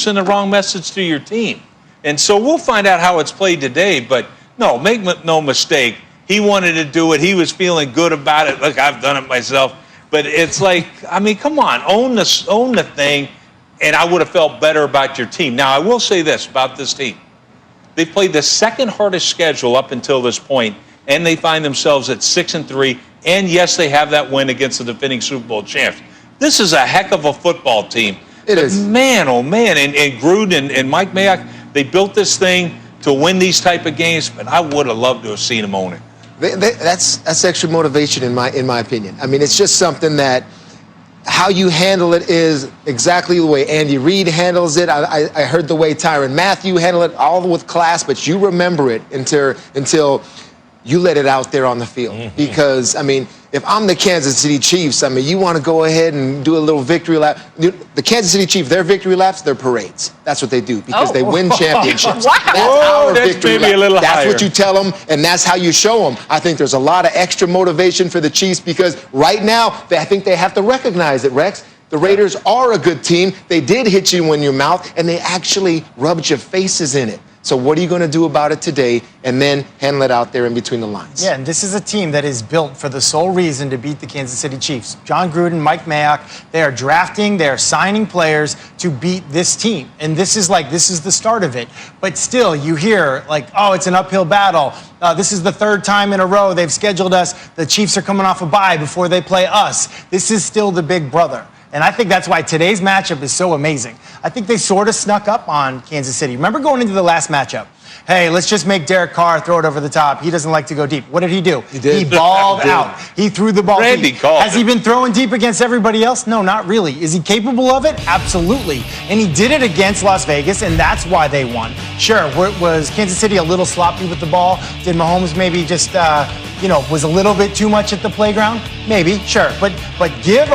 send the wrong message to your team. And so we'll find out how it's played today. But no, make no mistake. He wanted to do it. He was feeling good about it. Look, I've done it myself. But it's like, I mean, come on, own the thing. And I would have felt better about your team. Now, I will say this about this team. They played the second hardest schedule up until this point, and they find themselves at 6-3. And yes, they have that win against the defending Super Bowl champs. This is a heck of a football team. It is. Man, oh man, and Gruden and Mike Mayock, they built this thing to win these type of games, but I would have loved to have seen them own it. That's extra motivation in my opinion. I mean, it's just something that how you handle it is exactly the way Andy Reid handles it. I heard the way Tyrann Mathieu handled it, all with class, but you remember it until you let it out there on the field. Mm-hmm. Because, I mean, if I'm the Kansas City Chiefs, I mean, you want to go ahead and do a little victory lap. The Kansas City Chiefs, their victory laps, they're parades. That's what they do because they win championships. Wow. That's victory lap. That's higher. What you tell them, and that's how you show them. I think there's a lot of extra motivation for the Chiefs because right now, I think they have to recognize it, Rex. The Raiders are a good team. They did hit you in your mouth, and they actually rubbed your faces in it. So what are you going to do about it today and then handle it out there in between the lines? Yeah, and this is a team that is built for the sole reason to beat the Kansas City Chiefs. John Gruden, Mike Mayock, they are drafting, they are signing players to beat this team. And this is the start of it. But still, you hear like, oh, it's an uphill battle. This is the third time in a row they've scheduled us. The Chiefs are coming off a bye before they play us. This is still the big brother. And I think that's why today's matchup is so amazing. I think they sort of snuck up on Kansas City. Remember going into the last matchup? Hey, let's just make Derek Carr throw it over the top. He doesn't like to go deep. What did he do? He balled out. He threw the ball deep. Has he been throwing deep against everybody else? No, not really. Is he capable of it? Absolutely. And he did it against Las Vegas, and that's why they won. Sure, was Kansas City a little sloppy with the ball? Did Mahomes maybe just, was a little bit too much at the playground? Maybe, sure. But give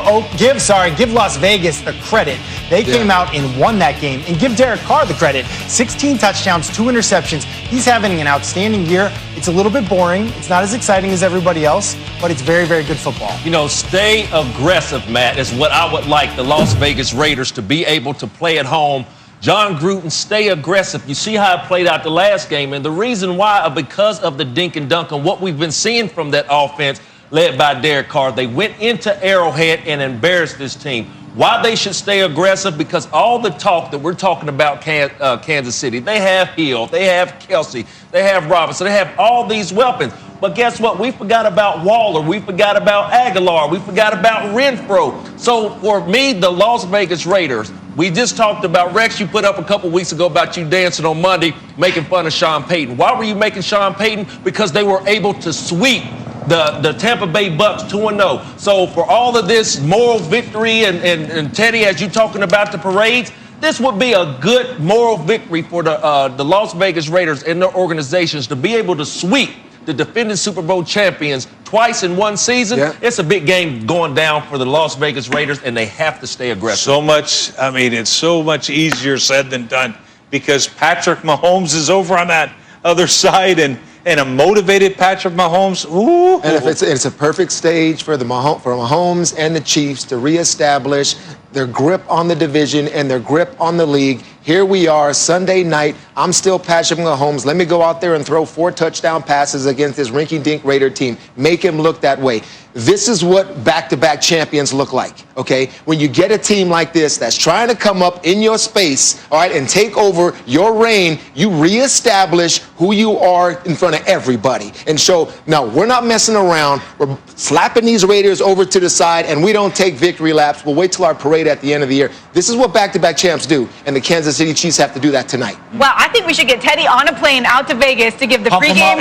Las Vegas the credit. They came out and won that game. And give Derek Carr the credit. 16 touchdowns, 2 interceptions. He's having an outstanding year. It's a little bit boring. It's not as exciting as everybody else, but it's very, very good football. You know, stay aggressive, Matt, is what I would like the Las Vegas Raiders to be able to play at home. John Gruden, stay aggressive. You see how it played out the last game, and the reason why, because of the dink and dunk and what we've been seeing from that offense led by Derek Carr. They went into Arrowhead and embarrassed this team. Why they should stay aggressive? Because all the talk that we're talking about Kansas City, they have Hill, they have Kelsey, they have Robinson, they have all these weapons. But guess what? We forgot about Waller. We forgot about Aguilar. We forgot about Renfro. So for me, the Las Vegas Raiders, we just talked about, Rex, you put up a couple weeks ago about you dancing on Monday, making fun of Sean Payton. Why were you making Sean Payton? Because they were able to sweep the Tampa Bay Bucks 2-0. So for all of this moral victory and Teddy, as you talking about the parades, this would be a good moral victory for the Las Vegas Raiders and their organizations to be able to sweep the defending Super Bowl champions twice in one season. Yeah. It's a big game going down for the Las Vegas Raiders, and they have to stay aggressive. It's so much easier said than done because Patrick Mahomes is over on that other side, and a motivated Patrick Mahomes. Ooh. And if it's a perfect stage for Mahomes and the Chiefs to reestablish their grip on the division and their grip on the league. Here we are, Sunday night. I'm still Patrick Mahomes. Let me go out there and throw 4 touchdown passes against this rinky-dink Raider team. Make him look that way. This is what back-to-back champions look like, okay? When you get a team like this that's trying to come up in your space, all right, and take over your reign, you reestablish who you are in front of everybody. And so, no, we're not messing around. We're slapping these Raiders over to the side, and we don't take victory laps. We'll wait till our parade at the end of the year. This is what back-to-back champs do, and the Kansas City Chiefs have to do that tonight. Well, I think we should get Teddy on a plane out to Vegas to give the pregame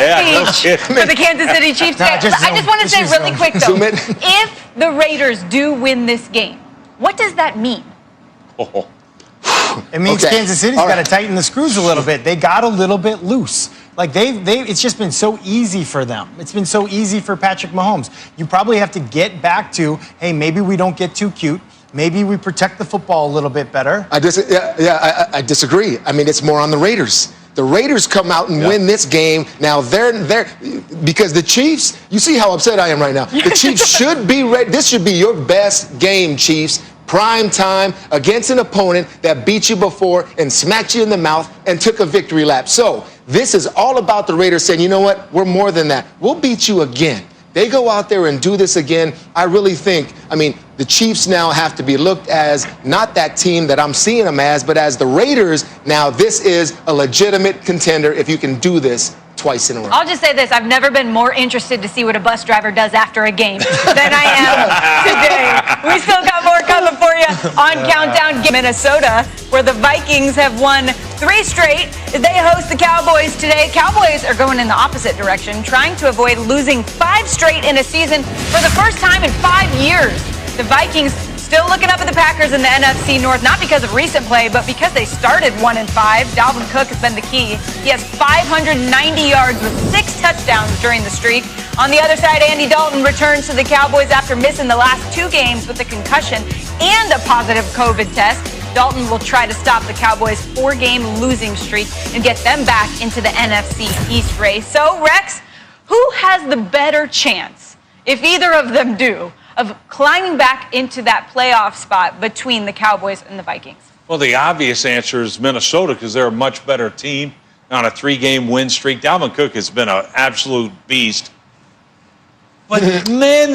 speech for the Kansas City Chiefs. I just want to say really quick, though, if the Raiders do win this game, what does that mean? It means Kansas City's got to tighten the screws a little bit. They got a little bit loose. Like it's just been so easy for them. It's been so easy for Patrick Mahomes. You probably have to get back to, hey, maybe we don't get too cute. Maybe we protect the football a little bit better. I disagree. I mean, it's more on the Raiders. The Raiders come out and win this game. Now, they're because the Chiefs, you see how upset I am right now. The Chiefs should be ready. This should be your best game, Chiefs. prime time against an opponent that beat you before and smacked you in the mouth and took a victory lap. So this is all about the Raiders saying, you know what, we're more than that. We'll beat you again. They go out there and do this again. I really think, the Chiefs now have to be looked as not that team that I'm seeing them as, but as the Raiders. Now this is a legitimate contender if you can do this twice in a row. I'll just say this. I've never been more interested to see what a bus driver does after a game than I am today. We still got more coming for you on Countdown. Minnesota, where the Vikings have won 3 straight. They host the Cowboys today. Cowboys are going in the opposite direction, trying to avoid losing 5 straight in a season for the first time in 5 years. The Vikings still looking up at the Packers in the NFC North, not because of recent play, but because they started 1-5. Dalvin Cook has been the key. He has 590 yards with 6 touchdowns during the streak. On the other side, Andy Dalton returns to the Cowboys after missing the last 2 games with a concussion and a positive COVID test. Dalton will try to stop the Cowboys' 4-game losing streak and get them back into the NFC East race. So, Rex, who has the better chance, if either of them do, of climbing back into that playoff spot between the Cowboys and the Vikings? Well, the obvious answer is Minnesota, because they're a much better team on a 3-game win streak. Dalvin Cook has been an absolute beast. But, man,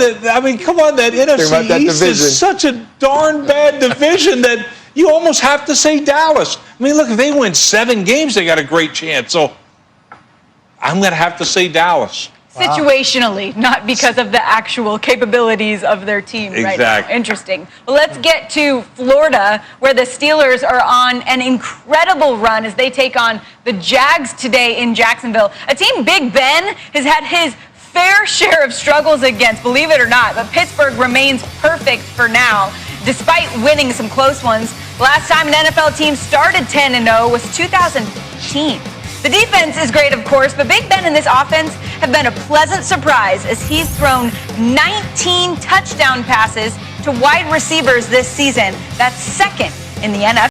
come on, that NFC East is such a darn bad division that you almost have to say Dallas. Look, if they win 7 games, they got a great chance. So I'm going to have to say Dallas. Situationally, not because of the actual capabilities of their team right now. Interesting. Well, let's get to Florida, where the Steelers are on an incredible run as they take on the Jags today in Jacksonville. A team Big Ben has had his fair share of struggles against, believe it or not, but Pittsburgh remains perfect for now, despite winning some close ones. Last time an NFL team started 10-0 was 2015. The defense is great, of course, but Big Ben and this offense have been a pleasant surprise as he's thrown 19 touchdown passes to wide receivers this season. That's second in the NFL.